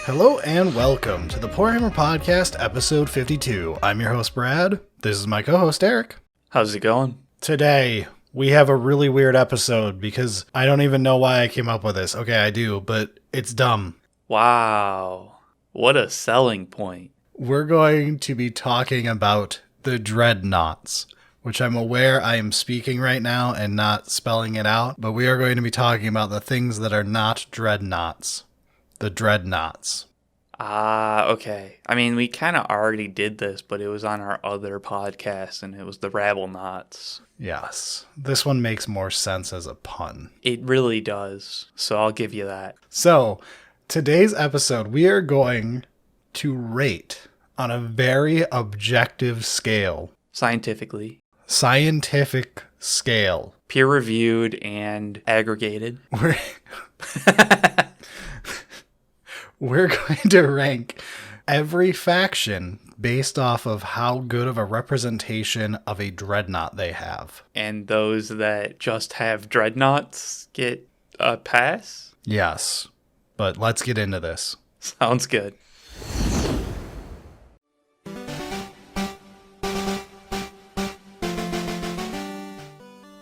Hello and welcome to the Poor Hammer Podcast, episode 52. I'm your host, Brad. This is my co-host, Eric. How's it going? Today, we have a really weird episode because I don't even know why I came up with this. Okay, I do, but it's dumb. Wow. What a selling point. We're going to be talking about the Dreadnoughts, which I'm aware I am speaking right now and not spelling it out, but we are going to be talking about the things that are not Dreadnoughts. The Dreadnoughts. Okay. I mean, we kind of already did this, but it was on our other podcast, and it was the Rabble-Knots. Yes. This one makes more sense as a pun. It really does, so I'll give you that. So, today's episode, we are going to rate on a very objective scale. Scientific Scale. Peer-reviewed and aggregated. We're going to rank every faction based off of how good of a representation of a dreadnought they have. And those that just have dreadnoughts get a pass? Yes, but let's get into this. Sounds good.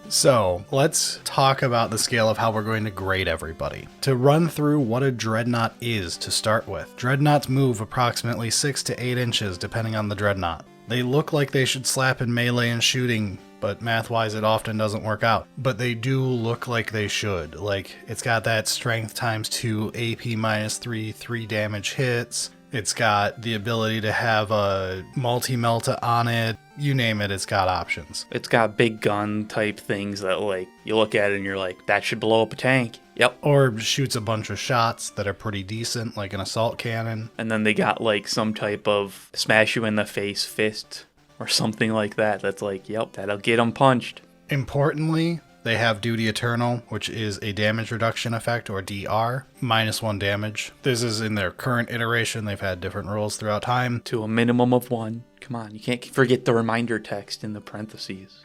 So, let's talk about the scale of how we're going to grade everybody. To run through what a dreadnought is to start with. Dreadnoughts move approximately 6 to 8 inches depending on the dreadnought. They look like they should slap in melee and shooting, but math-wise it often doesn't work out. But they do look like they should. Like, it's got that strength times 2, AP minus 3, 3 damage hits. It's got the ability to have a multi-melta on it. You name it, it's got options. It's got big gun type things that, like, you look at it and you're like, that should blow up a tank. Yep. Or shoots a bunch of shots that are pretty decent, like an assault cannon. And then they got, like, some type of smash you in the face fist or something like that. That's like, yep, that'll get them punched. Importantly, they have Duty Eternal, which is a damage reduction effect, or DR, -1 damage. This is in their current iteration. They've had different rules throughout time. To a minimum of 1. Come on, you can't forget the reminder text in the parentheses.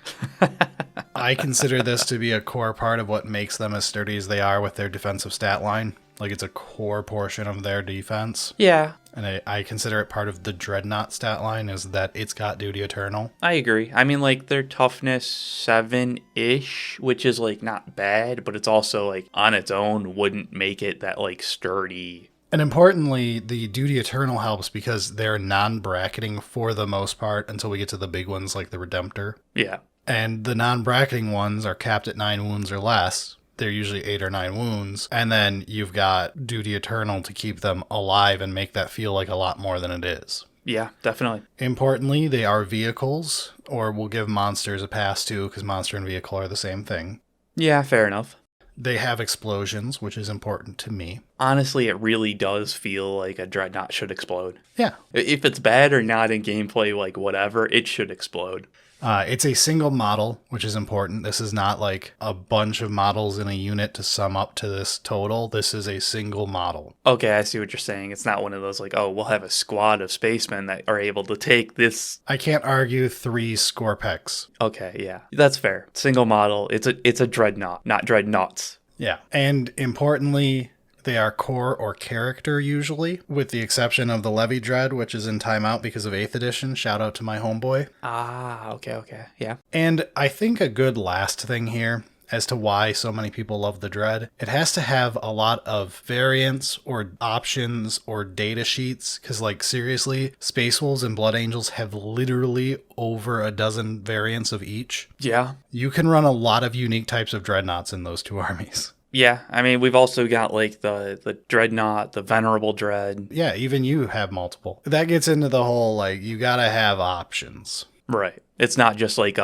I consider this to be a core part of what makes them as sturdy as they are with their defensive stat line. Like, it's a core portion of their defense. Yeah. And I consider it part of the Dreadnought stat line, is that it's got Duty Eternal. I agree. I mean, like, their toughness 7-ish, which is, like, not bad, but it's also, like, on its own wouldn't make it that, like, sturdy. And importantly, the Duty Eternal helps because they're non-bracketing for the most part until we get to the big ones like the Redemptor. Yeah. And the non-bracketing ones are capped at 9 wounds or less. They're usually 8 or 9 wounds. And then you've got Duty Eternal to keep them alive and make that feel like a lot more than it is. Yeah, definitely. Importantly, they are vehicles, or we'll give monsters a pass too, because monster and vehicle are the same thing. Yeah, fair enough. They have explosions, which is important to me. Honestly, it really does feel like a Dreadnought should explode. Yeah. If it's bad or not in gameplay, like whatever, it should explode. It's a single model, which is important. This is not like a bunch of models in a unit to sum up to this total. This is a single model. Okay, I see what you're saying. It's not one of those like, oh, we'll have a squad of spacemen that are able to take this. I can't argue 3 Scorpex. Okay, yeah. That's fair. Single model. It's a Dreadnought, not Dreadnoughts. Yeah. And importantly, they are core or character usually, with the exception of the Levy Dread, which is in timeout because of 8th edition. Shout out to my homeboy. Okay. Yeah. And I think a good last thing here as to why so many people love the Dread, it has to have a lot of variants or options or data sheets, because, like, seriously, Space Wolves and Blood Angels have literally over a dozen variants of each. Yeah. You can run a lot of unique types of Dreadnoughts in those 2 armies. Yeah, I mean, we've also got, like, the Dreadnought, the Venerable Dread. Yeah, even you have multiple. That gets into the whole, like, you gotta have options. Right. It's not just like,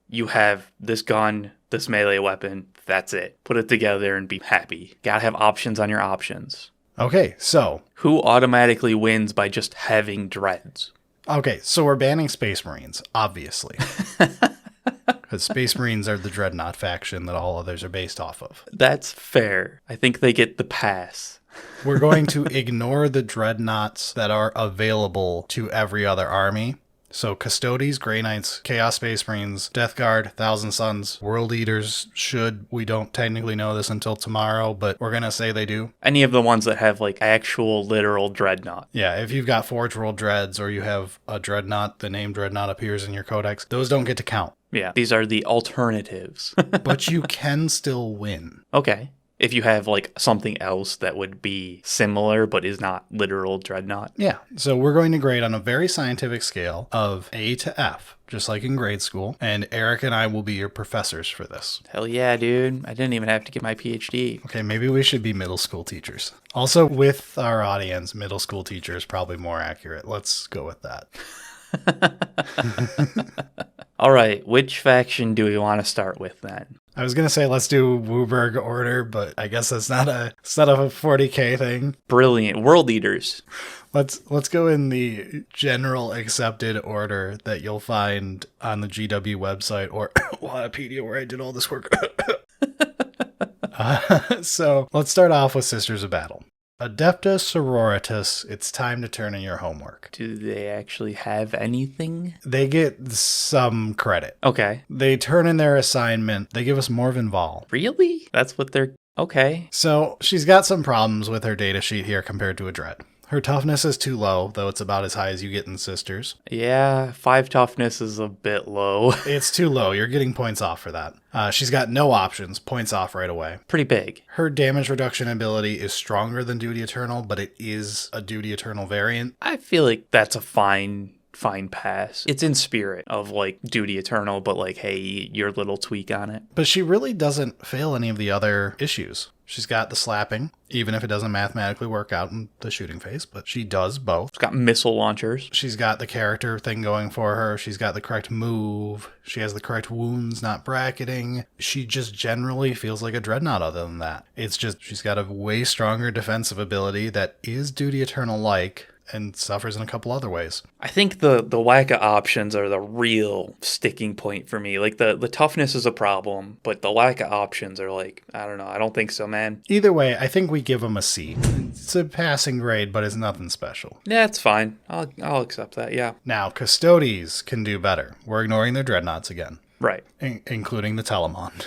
you have this gun, this melee weapon, that's it. Put it together and be happy. Gotta have options on your options. Okay, so. Who automatically wins by just having dreads? Okay, so we're banning Space Marines, obviously. Because Space Marines are the Dreadnought faction that all others are based off of. That's fair. I think they get the pass. We're going to ignore the Dreadnoughts that are available to every other army. So Custodes, Greyknights, Chaos Space Marines, Death Guard, Thousand Sons, World Eaters we don't technically know this until tomorrow, but we're going to say they do. Any of the ones that have like actual literal Dreadnought. Yeah, if you've got Forge World Dreads or you have a Dreadnought, the name Dreadnought appears in your codex, those don't get to count. Yeah, these are the alternatives. But you can still win. Okay. If you have like something else that would be similar but is not literal Dreadnought. Yeah, so we're going to grade on a very scientific scale of A to F, just like in grade school, and Eric and I will be your professors for this. Hell yeah, dude. I didn't even have to get my PhD. Okay, maybe we should be middle school teachers. Also, with our audience, middle school teacher is probably more accurate. Let's go with that. All right, which faction do we want to start with then? I was going to say let's do Wooburg order, but I guess that's not a 40k thing. Brilliant. World Eaters. Let's go in the general accepted order that you'll find on the GW website or Wikipedia where I did all this work. So let's start off with Sisters of Battle. Adepta Sororitas, it's time to turn in your homework. Do they actually have anything? They get some credit. Okay. They turn in their assignment. They give us Morven Vol. Really? That's what they're... Okay. So she's got some problems with her data sheet here compared to a Dread. Her toughness is too low, though it's about as high as you get in Sisters. Yeah, 5 toughness is a bit low. It's too low. You're getting points off for that. She's got no options. Points off right away. Pretty big. Her damage reduction ability is stronger than Duty Eternal, but it is a Duty Eternal variant. I feel like that's a fine pass. It's in spirit of like Duty Eternal, but like, hey, your little tweak on it. But she really doesn't fail any of the other issues. She's got the slapping, even if it doesn't mathematically work out in the shooting phase, but she does both. She's got missile launchers. She's got the character thing going for her. She's got the correct move. She has the correct wounds, not bracketing. She just generally feels like a Dreadnought other than that. It's just she's got a way stronger defensive ability that is Duty Eternal-like, and suffers in a couple other ways. I think the lack of options are the real sticking point for me. Like the toughness is a problem, but the lack of options are like, I don't know. I don't think so, man. Either way, I think we give them a C. It's a passing grade, but it's nothing special. Yeah, it's fine. I'll accept that, yeah. Now, Custodes can do better. We're ignoring their Dreadnoughts again. Right. Including the Telemon.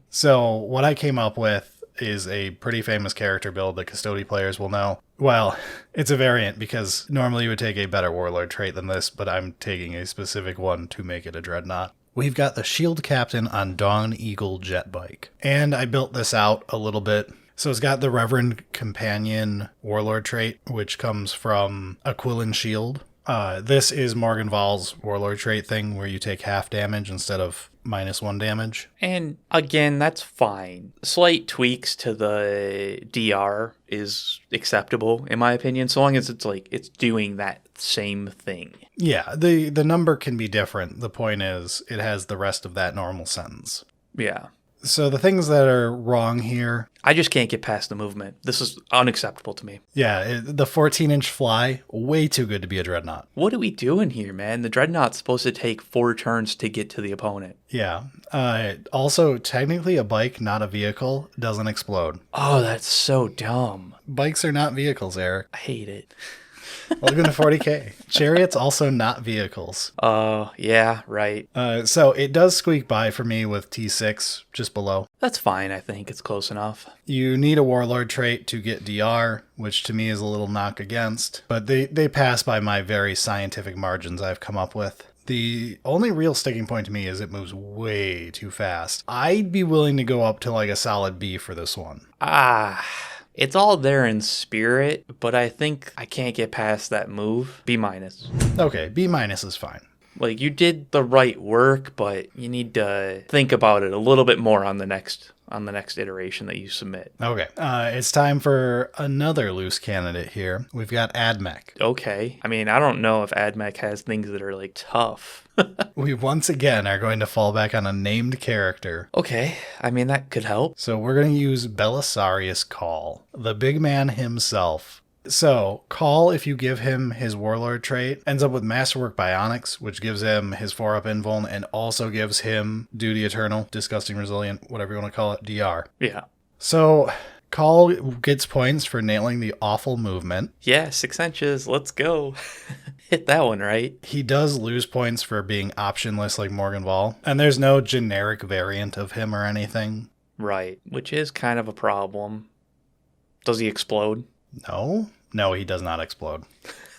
So, what I came up with is a pretty famous character build that Custody players will know. Well, it's a variant because normally you would take a better Warlord trait than this, but I'm taking a specific one to make it a Dreadnought. We've got the Shield Captain on Dawn Eagle Jet Bike. And I built this out a little bit. So it's got the Reverend Companion Warlord trait, which comes from Aquilin Shield. This is Morgan Vol's Warlord trait thing where you take half damage instead of -1 damage. And again, that's fine. Slight tweaks to the DR is acceptable, in my opinion, so long as it's like it's doing that same thing. Yeah, the number can be different. The point is it has the rest of that normal sentence. Yeah. So the things that are wrong here... I just can't get past the movement. This is unacceptable to me. Yeah, the 14-inch fly, way too good to be a Dreadnought. What are we doing here, man? The Dreadnought's supposed to take 4 turns to get to the opponent. Yeah. Also, technically a bike, not a vehicle, doesn't explode. Oh, that's so dumb. Bikes are not vehicles, Eric. I hate it. Welcome to 40k. Chariot's also not vehicles. Yeah, right. So it does squeak by for me with T6 just below. That's fine, I think. It's close enough. You need a Warlord trait to get DR, which to me is a little knock against. But they pass by my very scientific margins I've come up with. The only real sticking point to me is it moves way too fast. I'd be willing to go up to like a solid B for this one. It's all there in spirit, but I think I can't get past that move. B-. Okay, B- is fine. Like, you did the right work, but you need to think about it a little bit more on the next iteration that you submit. Okay, it's time for another loose candidate here. We've got AdMech. Okay. I mean, I don't know if AdMech has things that are, like, tough. We once again are going to fall back on a named character. Okay, I mean, that could help. So we're going to use Belisarius Call, the big man himself. So, Call, if you give him his Warlord trait, ends up with Masterwork Bionics, which gives him his 4-up invuln and also gives him Duty Eternal, Disgusting Resilient, whatever you want to call it, DR. Yeah. So, Call gets points for nailing the awful movement. Yeah, 6 inches. Let's go. Hit that one right. He does lose points for being optionless like Morgan Wall. And there's no generic variant of him or anything. Right, which is kind of a problem. Does he explode? No. No, he does not explode.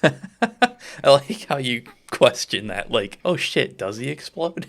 I like how you question that. Like, oh shit, does he explode?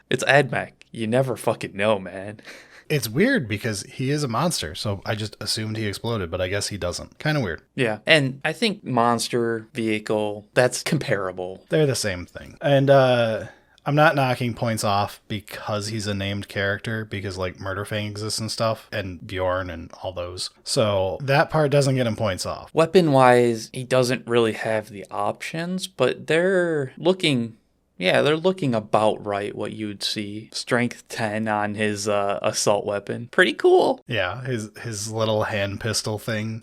It's AdMech. You never fucking know, man. It's weird because he is a monster, so I just assumed he exploded, but I guess he doesn't. Kind of weird. Yeah, and I think monster, vehicle, that's comparable. They're the same thing. And I'm not knocking points off because he's a named character, because like Murderfang exists and stuff, and Bjorn and all those. So that part doesn't get him points off. Weapon-wise, he doesn't really have the options, but they're looking about right what you'd see. Strength 10 on his assault weapon. Pretty cool. Yeah, his little hand pistol thing.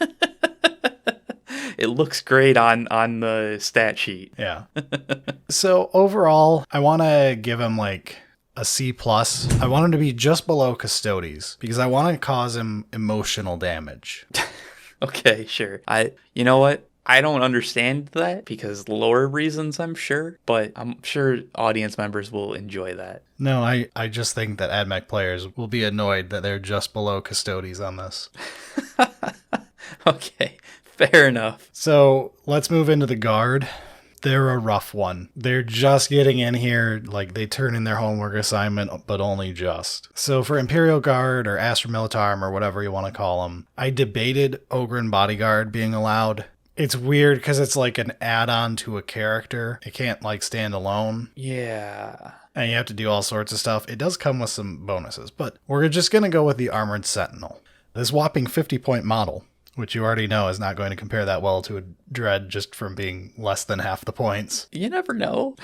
It looks great on the stat sheet. Yeah. So overall, I want to give him like a C+. I want him to be just below Custodes because I want to cause him emotional damage. Okay, sure. You know what? I don't understand that because lore reasons, I'm sure, but I'm sure audience members will enjoy that. No, I just think that AdMech players will be annoyed that they're just below Custodes on this. Okay, fair enough. So let's move into the Guard. They're a rough one. They're just getting in here, like they turn in their homework assignment, but only just. So for Imperial Guard or Astra Militarum or whatever you want to call them, I debated Ogryn Bodyguard being allowed. It's weird because it's like an add-on to a character. It can't like stand alone. Yeah. And you have to do all sorts of stuff. It does come with some bonuses, but we're just going to go with the Armored Sentinel. This whopping 50-point model, which you already know is not going to compare that well to a Dread just from being less than half the points. You never know.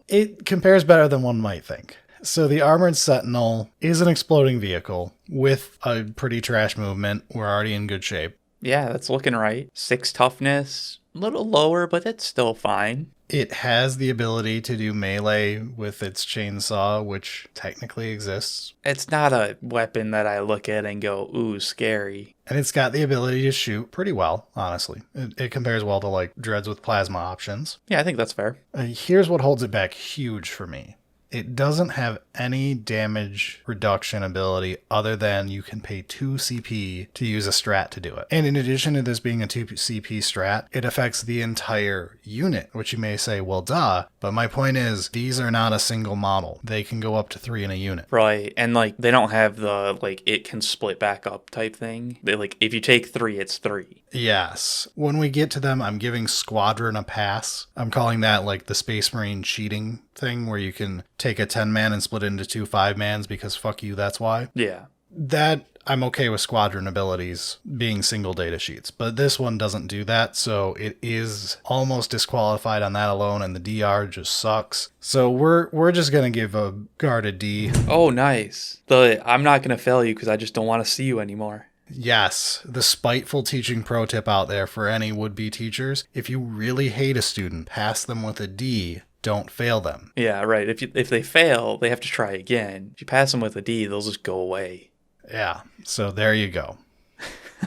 It compares better than one might think. So the Armored Sentinel is an exploding vehicle with a pretty trash movement. We're already in good shape. Yeah, that's looking right. 6 toughness, a little lower, but that's still fine. It has the ability to do melee with its chainsaw, which technically exists. It's not a weapon that I look at and go, ooh, scary. And it's got the ability to shoot pretty well, honestly. It compares well to like Dreads with plasma options. Yeah, I think that's fair. Here's what holds it back huge for me. It doesn't have any damage reduction ability other than you can pay 2 CP to use a strat to do it. And in addition to this being a 2 CP strat, it affects the entire unit, which you may say, well, duh. But my point is, these are not a single model. They can go up to 3 in a unit. Right. And like, they don't have the, like, it can split back up type thing. They like, if you take 3, it's 3. Yes. When we get to them, I'm giving Squadron a pass. I'm calling that like the Space Marine cheating thing where you can take a 10-man and split it into 2 5-mans because fuck you, that's why. Yeah. That I'm okay with Squadron abilities being single data sheets, but this one doesn't do that, so it is almost disqualified on that alone, and the DR just sucks. So we're just gonna give a Guard a D. Oh, nice. I'm not gonna fail you because I just don't want to see you anymore. Yes, the spiteful teaching pro tip out there for any would-be teachers: if you really hate a student, pass them with a D. Don't fail them. Yeah, right. If they fail, they have to try again. If you pass them with a D, they'll just go away. Yeah, so there you go.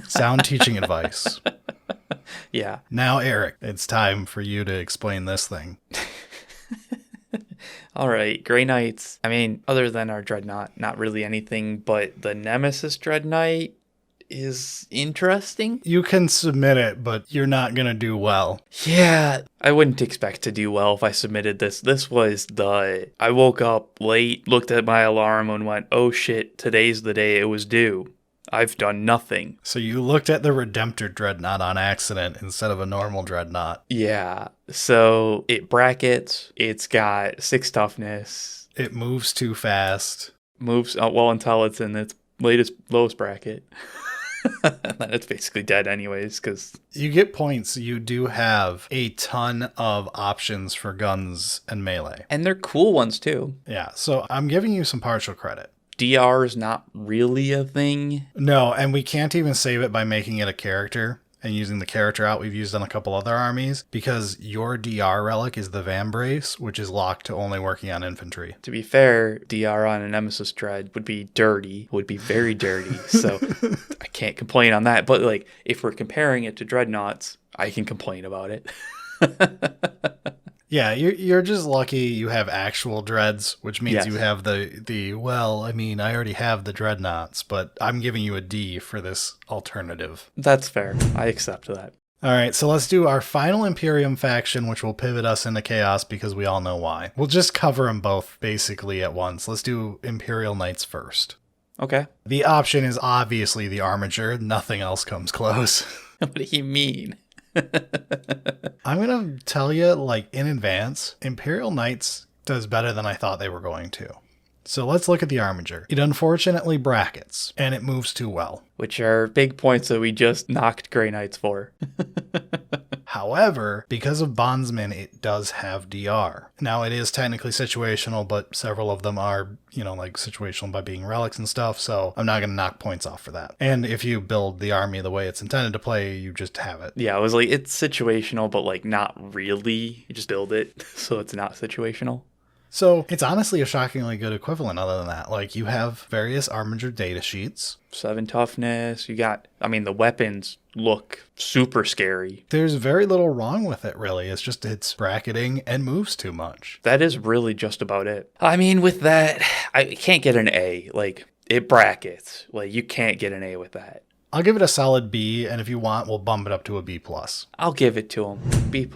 Sound teaching advice. Yeah. Now, Eric, it's time for you to explain this thing. All right, Greyknights. I mean, other than our Dreadnought, not really anything, but the Nemesis Dreadnought is interesting. You can submit it, but you're not going to do well. Yeah, I wouldn't expect to do well if I submitted this. This was I woke up late, looked at my alarm and went, oh shit, today's the day it was due. I've done nothing. So you looked at the Redemptor Dreadnought on accident instead of a normal Dreadnought. Yeah, so it brackets, it's got 6 toughness. It moves too fast. Moves well until it's in its lowest bracket. And then it's basically dead anyways, because you get points. You do have a ton of options for guns and melee. And they're cool ones too. Yeah, so I'm giving you some partial credit. DR is not really a thing. No, and we can't even save it by making it a character. and using the character out we've used on a couple other armies, because your DR relic is the Van Brace, which is locked to only working on infantry. To be fair, DR on a Nemesis Dread would be dirty, would be very dirty, so I can't complain on that. But like, if we're comparing it to Dreadnoughts, I can complain about it. Yeah, you're just lucky you have actual dreads, which means you have well, I mean, I already have the Dreadnoughts, but I'm giving you a D for this alternative. That's fair. I accept that. All right, so let's do our final Imperium faction, which will pivot us into Chaos because we all know why. We'll just cover them both basically at once. Let's do Imperial Knights first. Okay. The option is obviously the Armiger. Nothing else comes close. What do you mean? I'm going to tell you, like, in advance, Imperial Knights does better than I thought they were going to. So let's look at the Armiger. It unfortunately brackets, and it moves too well. Which are big points that we just knocked Greyknights for. However, because of Bondsman, it does have DR. Now, it is technically situational, but several of them are, like situational by being relics and stuff, so I'm not going to knock points off for that. And if you build the army the way it's intended to play, you just have it. Yeah, I was like, it's situational, but like not really. You just build it, so it's not situational. So it's honestly a shockingly good equivalent other than that. Like, you have various Armiger data sheets. 7 toughness. You got, the weapons look super scary. There's very little wrong with it, really. It's just it's bracketing and moves too much. That is really just about it. With that, I can't get an A. Like, it brackets. Like, you can't get an A with that. I'll give it a solid B, and if you want, we'll bump it up to a B+. I'll give it to him. B+.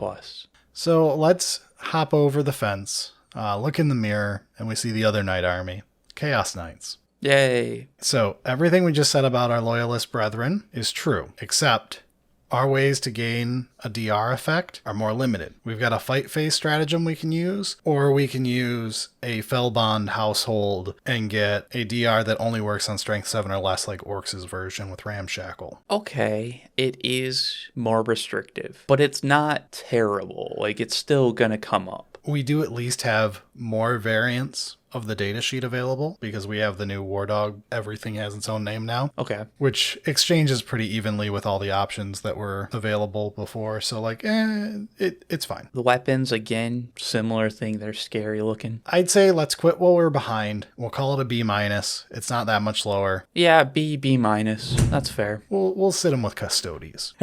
So let's hop over the fence. Look in the mirror, and we see the other knight army, Chaos Knights. Yay. So everything we just said about our loyalist brethren is true, except our ways to gain a DR effect are more limited. We've got a fight phase stratagem we can use, or we can use a Fellbond household and get a DR that only works on strength 7 or less, like Orks' version with Ramshackle. Okay, it is more restrictive, but it's not terrible. Like, it's still gonna come up. We do at least have more variants of the datasheet available because we have the new War Dog. Everything has its own name now. Okay. Which exchanges pretty evenly with all the options that were available before. So, it's fine. The weapons, again, similar thing. They're scary looking. I'd say let's quit while we're behind. We'll call it a B-. It's not that much lower. Yeah, B-. That's fair. We'll sit them with Custodes.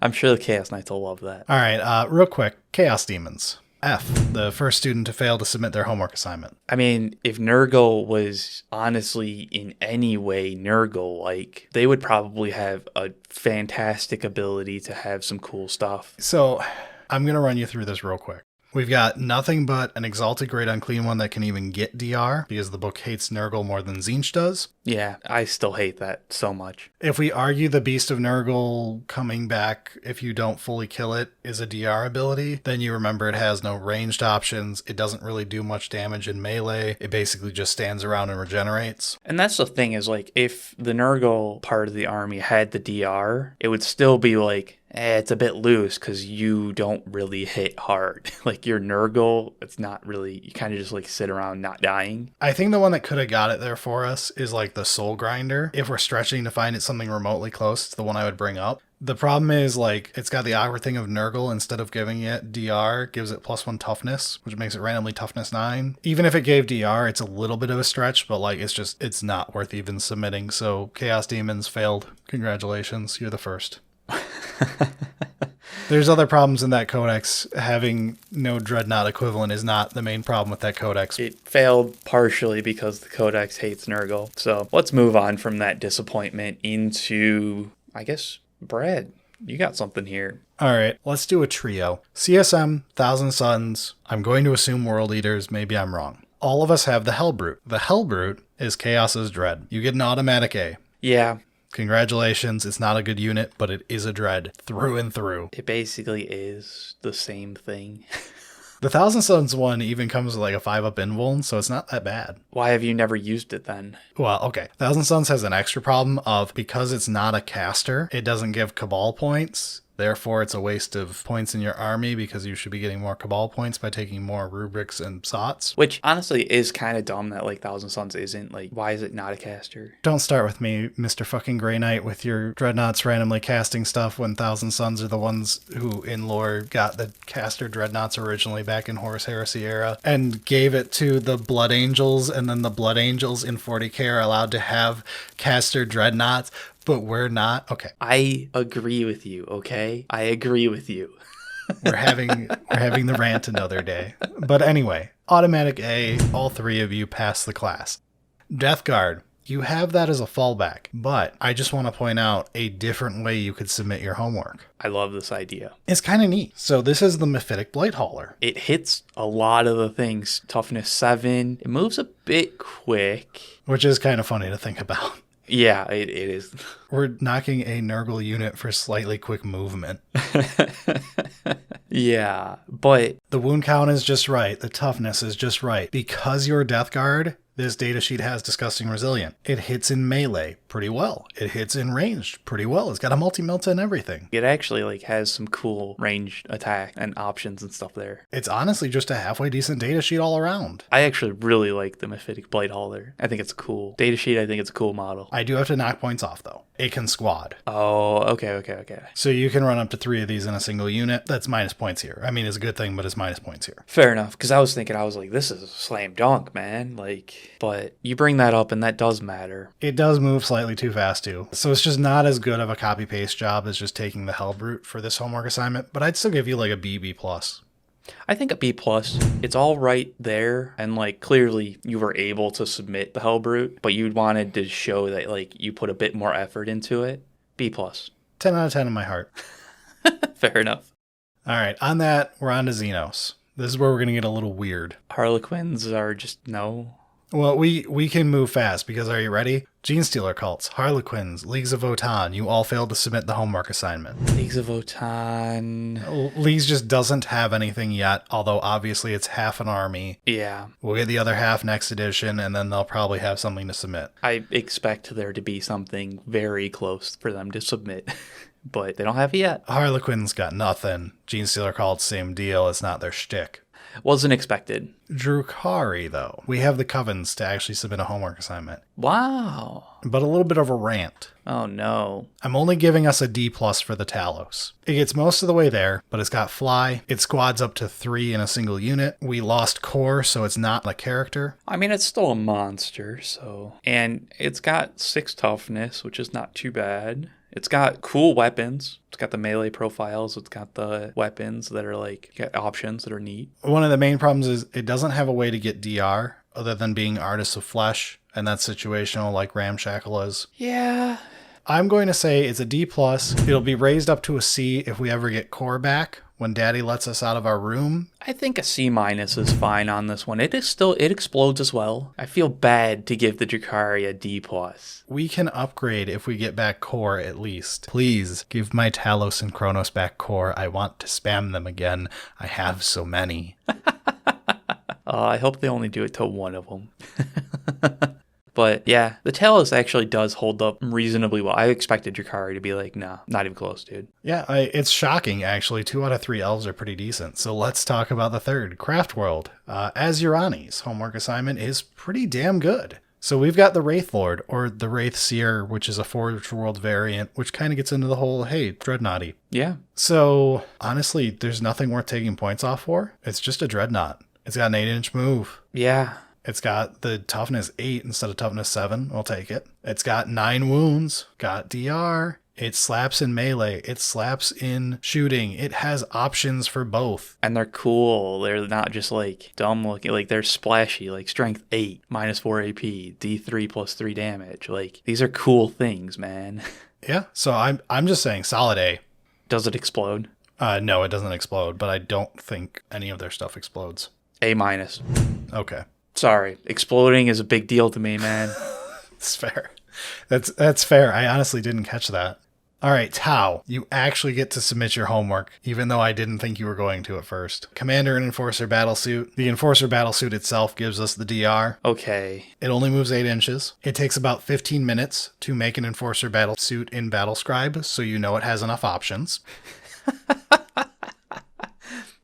I'm sure the Chaos Knights will love that. All right, real quick. Chaos Demons. F, the first student to fail to submit their homework assignment. If Nurgle was honestly in any way Nurgle-like, they would probably have a fantastic ability to have some cool stuff. So, I'm going to run you through this real quick. We've got nothing but an Exalted Great Unclean One that can even get DR, because the book hates Nurgle more than Tzeentch does. Yeah, I still hate that so much. If we argue the Beast of Nurgle coming back if you don't fully kill it is a DR ability, then you remember it has no ranged options, it doesn't really do much damage in melee, it basically just stands around and regenerates. And that's the thing is, if the Nurgle part of the army had the DR, it would still be it's a bit loose because you don't really hit hard. Your Nurgle, it's not really, you kind of just sit around not dying. I think the one that could have got it there for us is the Soul Grinder. If we're stretching to find it something remotely close, it's the one I would bring up. The problem is, it's got the awkward thing of Nurgle, instead of giving it DR, gives it +1 toughness, which makes it randomly toughness 9. Even if it gave DR, it's a little bit of a stretch, but, it's not worth even submitting. So, Chaos Demons failed. Congratulations, you're the first. There's other problems in that codex. Having no Dreadnought equivalent is not the main problem with that codex. It failed partially because the codex hates Nurgle. So let's move on from that disappointment into, I guess, Brad. You got something here. All right, let's do a trio. CSM, Thousand Suns, I'm going to assume World Eaters, maybe I'm wrong. All of us have the Hellbrute. The Hellbrute is Chaos's Dread. You get an automatic A. Yeah. Congratulations, it's not a good unit, but it is a Dread, through and through. It basically is the same thing. The Thousand Suns one even comes with a 5-up invuln, so it's not that bad. Why have you never used it then? Well, okay. Thousand Suns has an extra problem of, because it's not a caster, it doesn't give Cabal points. Therefore, it's a waste of points in your army because you should be getting more Cabal points by taking more rubrics and sots. Which honestly is kind of dumb that like Thousand Sons isn't. Like, why is it not a caster? Don't start with me, Mr. fucking Grey Knight, with your Dreadnoughts randomly casting stuff when Thousand Sons are the ones who, in lore, got the caster Dreadnoughts originally back in Horus Heresy era and gave it to the Blood Angels, and then the Blood Angels in 40k are allowed to have caster Dreadnoughts, but we're not. Okay. I agree with you, okay? I agree with you. We're having the rant another day. But anyway, automatic A, all three of you pass the class. Death Guard, you have that as a fallback, but I just want to point out a different way you could submit your homework. I love this idea. It's kind of neat. So this is the Mephitic Blade Hauler. It hits a lot of the things. Toughness 7. It moves a bit quick. Which is kind of funny to think about. Yeah, it is. We're knocking a Nurgle unit for slightly quick movement. Yeah, but the wound count is just right. The toughness is just right. Because you're Death Guard, this datasheet has Disgusting Resilient. It hits in melee pretty well. It hits in ranged pretty well. It's got a multi-melta and everything. It actually like has some cool ranged attack and options and stuff there. It's honestly just a halfway decent datasheet all around. I actually really like the Mephitic Blade Hauler. I think it's a cool datasheet. I think it's a cool model. I do have to knock points off though. It can squad. Oh, okay. So you can run up to 3 of these in a single unit. That's minus points here. I mean, it's a good thing, but it's minus points here. Fair enough, because I was like, this is a slam dunk, man. Like, but you bring that up, and that does matter. It does move slightly too fast, too. So it's just not as good of a copy-paste job as just taking the Hellbrute for this homework assignment, but I'd still give you like a B, B+. I think a B+. It's all right there, and like clearly you were able to submit the Hellbrute, but you wanted to show that like you put a bit more effort into it. B+. 10 out of 10 in my heart. Fair enough. All right, on that, we're on to Xenos. This is where we're going to get a little weird. Harlequins are just no. Well, we can move fast because are you ready? Genestealer cults, Harlequins, Leagues of Votann, you all failed to submit the homework assignment. Leagues of Votann. Leagues just doesn't have anything yet, although obviously it's half an army. Yeah. We'll get the other half next edition, and then they'll probably have something to submit. I expect there to be something very close for them to submit, but they don't have it yet. Harlequins got nothing. Genestealer cults, same deal. It's not their shtick. Wasn't expected. Drukhari, though. We have the covens to actually submit a homework assignment. Wow. But a little bit of a rant. Oh, no. I'm only giving us a D+ for the Talos. It gets most of the way there, but it's got fly. It squads up to 3 in a single unit. We lost core, so it's not a character. I mean, it's still a monster, so... And it's got 6 toughness, which is not too bad. It's got cool weapons. It's got the melee profiles. It's got the weapons that are like, got options that are neat. One of the main problems is it doesn't have a way to get DR other than being Artists of Flesh, and that's situational like Ramshackle is. Yeah. I'm going to say it's a D+. It'll be raised up to a C if we ever get core back when Daddy lets us out of our room. I think a C- is fine on this one. It explodes as well. I feel bad to give the Drukhari a D+. We can upgrade if we get back core at least. Please give my Talos and Kronos back core. I want to spam them again. I have so many. I hope they only do it to one of them. But yeah, the Talos actually does hold up reasonably well. I expected Drukhari to be like, nah, not even close, dude. Yeah, it's shocking, actually. 2 out of 3 elves are pretty decent. So let's talk about the third, Craftworld. Azurani's homework assignment is pretty damn good. So we've got the Wraith Lord, or the Wraith Seer, which is a Forge World variant, which kind of gets into the whole, hey, Dreadnoughty. Yeah. So honestly, there's nothing worth taking points off for. It's just a Dreadnought. It's got an 8-inch move. Yeah. It's got the toughness 8 instead of toughness 7. We'll take it. It's got 9 wounds. Got DR. It slaps in melee. It slaps in shooting. It has options for both. And they're cool. They're not just like dumb looking. Like they're splashy. Like strength 8, -4 AP, D3 plus 3 damage. Like these are cool things, man. Yeah. So I'm just saying solid A. Does it explode? No, it doesn't explode. But I don't think any of their stuff explodes. A-. Okay. Sorry, exploding is a big deal to me, man. It's fair. That's fair. I honestly didn't catch that. All right, Tau, you actually get to submit your homework, even though I didn't think you were going to at first. Commander and Enforcer Battlesuit. The Enforcer Battlesuit itself gives us the DR. Okay. It only moves 8 inches. It takes about 15 minutes to make an Enforcer Battlesuit in Battlescribe, so you know it has enough options.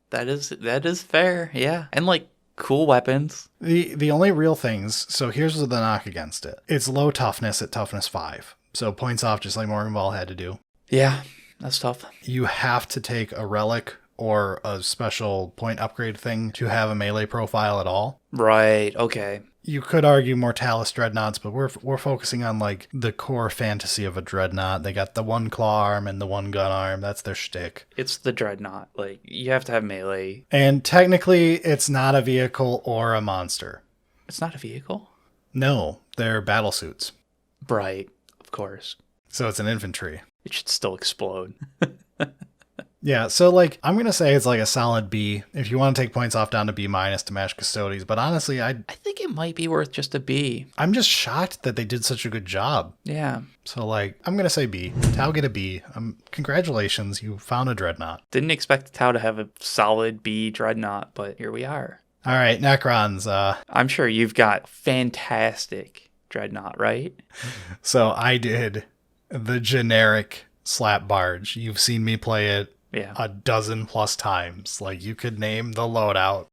That is fair, yeah. And like cool weapons. The only real things, so here's the knock against it. It's low toughness at toughness 5. So points off just like Morgan Ball had to do. Yeah, that's tough. You have to take a relic or a special point upgrade thing to have a melee profile at all. Right, okay. You could argue Mortalis Dreadnoughts, but we're focusing on like the core fantasy of a Dreadnought. They got the one claw arm and the one gun arm. That's their shtick. It's the Dreadnought. Like, you have to have melee. And technically, it's not a vehicle or a monster. It's not a vehicle? No, they're battle suits. Right, of course. So it's an infantry. It should still explode. Yeah, so like I'm gonna say it's like a solid B. If you want to take points off, down to B- to match Custodes. But honestly, I think it might be worth just a B. I'm just shocked that they did such a good job. Yeah. So like I'm gonna say B. Tau get a B. Congratulations, you found a Dreadnought. Didn't expect Tau to have a solid B Dreadnought, but here we are. All right, Necrons. I'm sure you've got fantastic Dreadnought, right? So I did the generic slap barge. You've seen me play it. Yeah. A dozen plus times. Like, you could name the loadout.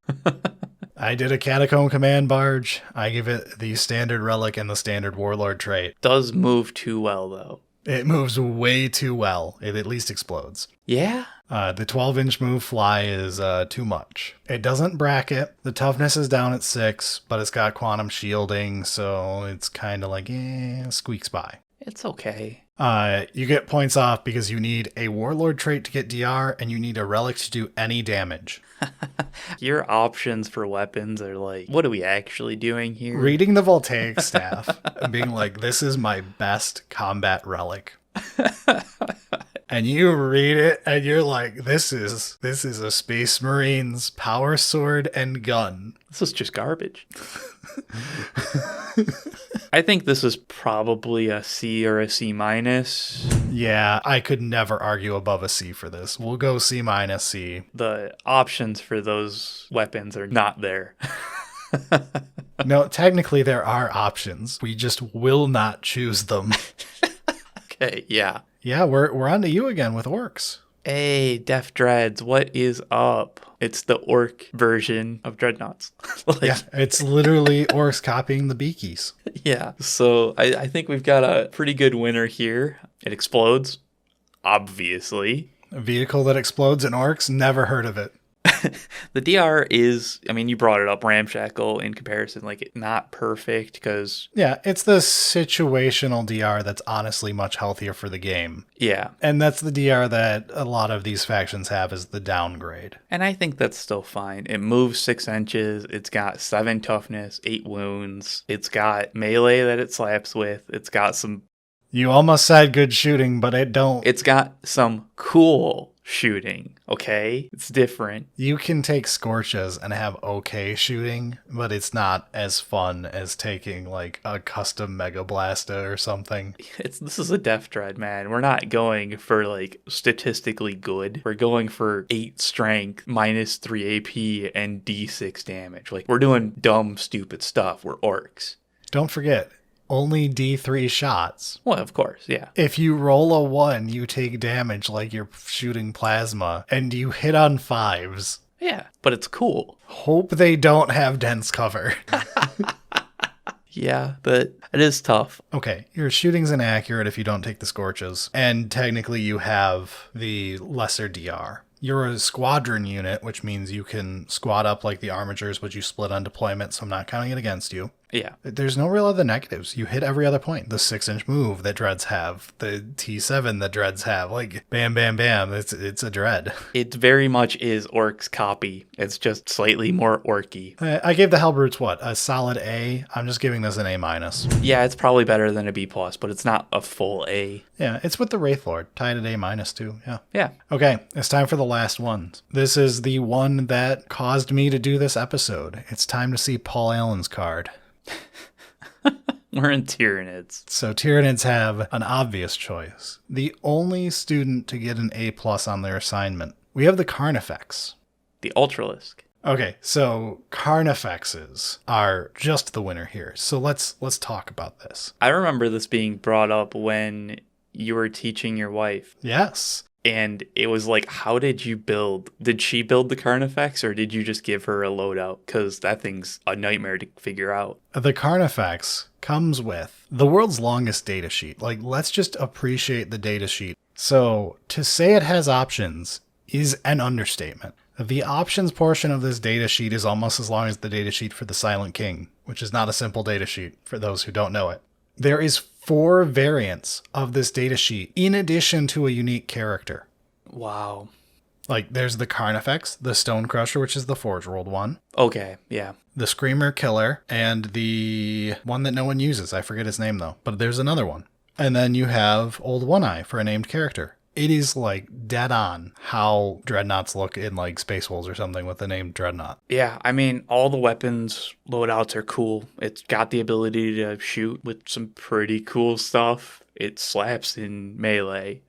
I did a Catacomb Command Barge. I give it the standard relic and the standard Warlord trait. Does move too well, though. It moves way too well. It at least explodes. Yeah? The 12-inch move fly is too much. It doesn't bracket. The toughness is down at 6, but it's got quantum shielding, so it's kind of like, squeaks by. It's okay. You get points off because you need a Warlord trait to get DR, and you need a relic to do any damage. Your options for weapons are like, what are we actually doing here? Reading the Voltaic Staff and being like, this is my best combat relic. And you read it and you're like, this is a Space Marines power sword and gun. This is just garbage. I think this is probably a C or a C minus. Yeah, I could never argue above a C for this. We'll go C minus C. The options for those weapons are not there. No, technically there are options. We just will not choose them. Okay, yeah. Yeah, we're on to you again with Orks. Hey, Def Dreads, what is up? It's the Ork version of Dreadnoughts. Yeah, it's literally Orks copying the Beakies. Yeah, so I think we've got a pretty good winner here. It explodes, obviously. A vehicle that explodes in Orks? Never heard of it. The DR is, I mean, you brought it up, ramshackle in comparison, like not perfect because... Yeah, it's the situational DR that's honestly much healthier for the game. Yeah. And that's the DR that a lot of these factions have is the downgrade. And I think that's still fine. It moves 6 inches. It's got 7 toughness, 8 wounds. It's got melee that it slaps with. It's got some... You almost said good shooting, but it don't. It's got some cool shooting, okay? It's different. You can take Scorches and have okay shooting, but it's not as fun as taking like a custom Mega Blasta or something. This is a Def Dread, man. We're not going for like statistically good. We're going for 8 strength, minus 3 AP, and D6 damage. Like, we're doing dumb, stupid stuff. We're Orks. Don't forget, only D3 shots. Well, of course, yeah. If you roll a 1, you take damage like you're shooting plasma, and you hit on 5s. Yeah, but it's cool. Hope they don't have dense cover. Yeah, but it is tough. Okay, your shooting's inaccurate if you don't take the Scorches, and technically you have the lesser DR. You're a squadron unit, which means you can squad up like the armatures, but you split on deployment, so I'm not counting it against you. Yeah. There's no real other negatives. You hit every other point. The 6-inch move that Dreads have, the T7 that Dreads have, like bam, bam, bam. It's a Dread. It very much is Ork's copy. It's just slightly more Orky. I gave the Hellbrutes what? A solid A? I'm just giving this an A minus. Yeah, it's probably better than a B plus, but it's not a full A. Yeah, it's with the Wraithlord, tied at A minus too. Yeah. Yeah. Okay, it's time for the last one. This is the one that caused me to do this episode. It's time to see Paul Allen's card. We're in Tyranids. So Tyranids have an obvious choice. The only student to get an A plus on their assignment. We have the Carnifex. The Ultralisk. Okay, so Carnifexes are just the winner here. So let's talk about this. I remember this being brought up when you were teaching your wife. Yes. And it was like, how did you build? Did she build the Carnifex, or did you just give her a loadout? Because that thing's a nightmare to figure out. The Carnifex comes with the world's longest datasheet. Like, let's just appreciate the datasheet. So, to say it has options is an understatement. The options portion of this datasheet is almost as long as the datasheet for the Silent King, which is not a simple datasheet for those who don't know it. There is 4 variants of this datasheet in addition to a unique character. Wow. Like, there's the Carnifex, the Stone Crusher, which is the Forge World one, Okay, yeah. the Screamer Killer, and the one that no one uses. I forget his name, though. But there's another one. And then you have Old One-Eye for a named character. It is, like, dead on how Dreadnoughts look in, like, Space Wolves or something with the name Dreadnought. Yeah, I mean, all the weapons loadouts are cool. It's got the ability to shoot with some pretty cool stuff. It slaps in melee.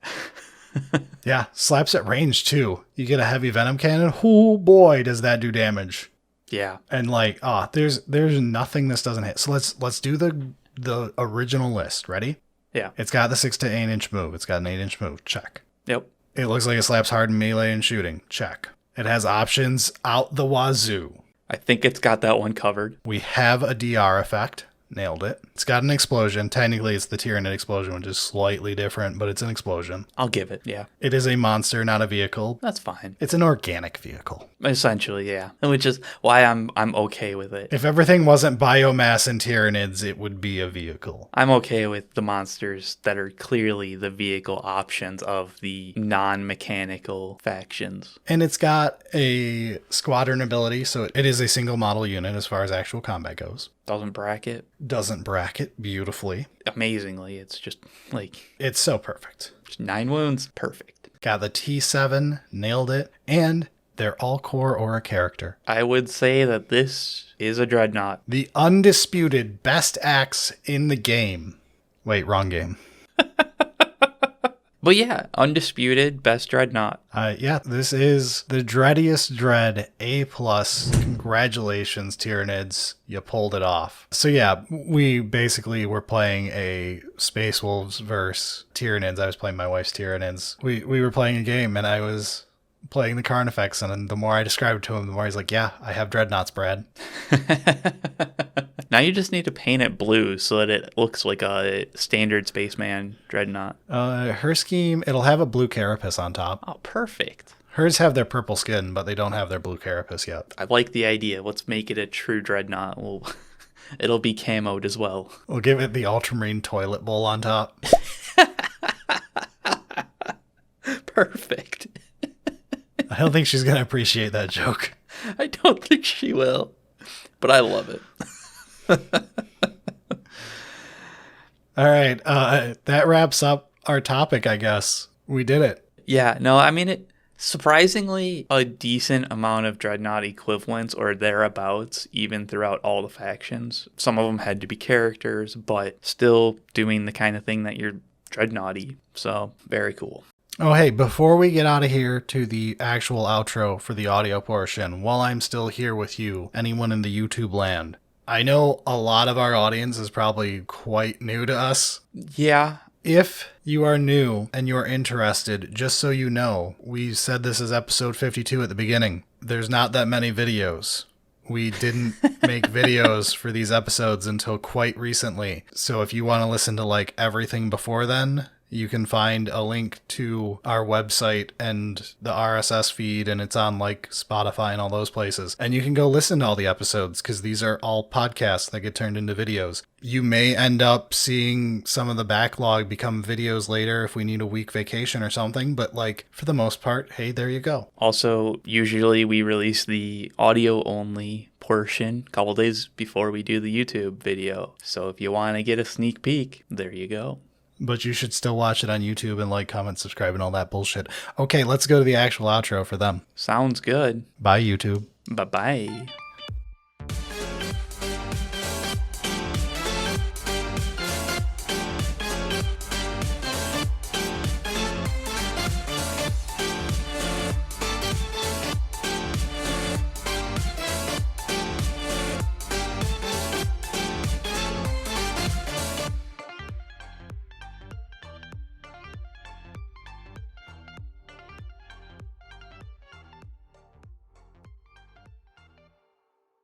Yeah, slaps at range, too. You get a heavy venom cannon. Oh, boy, does that do damage. Yeah. And, like, there's nothing this doesn't hit. So let's do the original list. Ready? Yeah. It's got the 6 to 8 inch move. It's got an 8 inch move. Check. Yep. It looks like it slaps hard in melee and shooting. Check. It has options out the wazoo. I think it's got that one covered. We have a DR effect. Nailed it. It's got an explosion. Technically, it's the Tyranid explosion, which is slightly different, but it's an explosion. I'll give it, yeah. It is a monster, not a vehicle. That's fine. It's an organic vehicle. Essentially, yeah. Which is why I'm okay with it. If everything wasn't biomass and Tyranids, it would be a vehicle. I'm okay with the monsters that are clearly the vehicle options of the non-mechanical factions. And it's got a squadron ability, so it is a single model unit as far as actual combat goes. Doesn't bracket. Doesn't bracket beautifully. Amazingly, it's just like... It's so perfect. Just 9 wounds, perfect. Got the T7, nailed it, and they're all core or a character. I would say that this is a Dreadnought. The undisputed best axe in the game. Wait, wrong game. But yeah, undisputed best Dreadnought. Yeah, this is the dreadiest dread, A+. Congratulations, Tyranids. You pulled it off. So yeah, we basically were playing a Space Wolves versus Tyranids. I was playing my wife's Tyranids. We were playing a game, and I was playing the Carnifex, and the more I described it to him, the more he's like, yeah, I have Dreadnoughts, Brad. Now you just need to paint it blue so that it looks like a standard Spaceman Dreadnought. Her scheme, it'll have a blue carapace on top. Oh, perfect. Hers have their purple skin, but they don't have their blue carapace yet. I like the idea. Let's make it a true Dreadnought. It'll be camoed as well. We'll give it the ultramarine toilet bowl on top. Perfect. I don't think she's going to appreciate that joke. I don't think she will, but I love it. All right. That wraps up our topic, I guess. We did it. Yeah, no, I mean, it surprisingly a decent amount of Dreadnought equivalents or thereabouts, even throughout all the factions. Some of them had to be characters, but still doing the kind of thing that you're Dreadnoughty. So, very cool. Oh, hey, before we get out of here to the actual outro for the audio portion, while I'm still here with you, anyone in the YouTube land, I know a lot of our audience is probably quite new to us. Yeah. If you are new and you're interested, just so you know, we said this is episode 52 at the beginning. There's not that many videos. We didn't make videos for these episodes until quite recently. So if you want to listen to like everything before then, you can find a link to our website and the RSS feed, and it's on like Spotify and all those places. And you can go listen to all the episodes because these are all podcasts that get turned into videos. You may end up seeing some of the backlog become videos later if we need a week vacation or something, but like for the most part, hey, there you go. Also, usually we release the audio only portion a couple days before we do the YouTube video. So if you want to get a sneak peek, there you go. But you should still watch it on YouTube and like, comment, subscribe, and all that bullshit. Okay, let's go to the actual outro for them. Sounds good. Bye, YouTube. Bye-bye.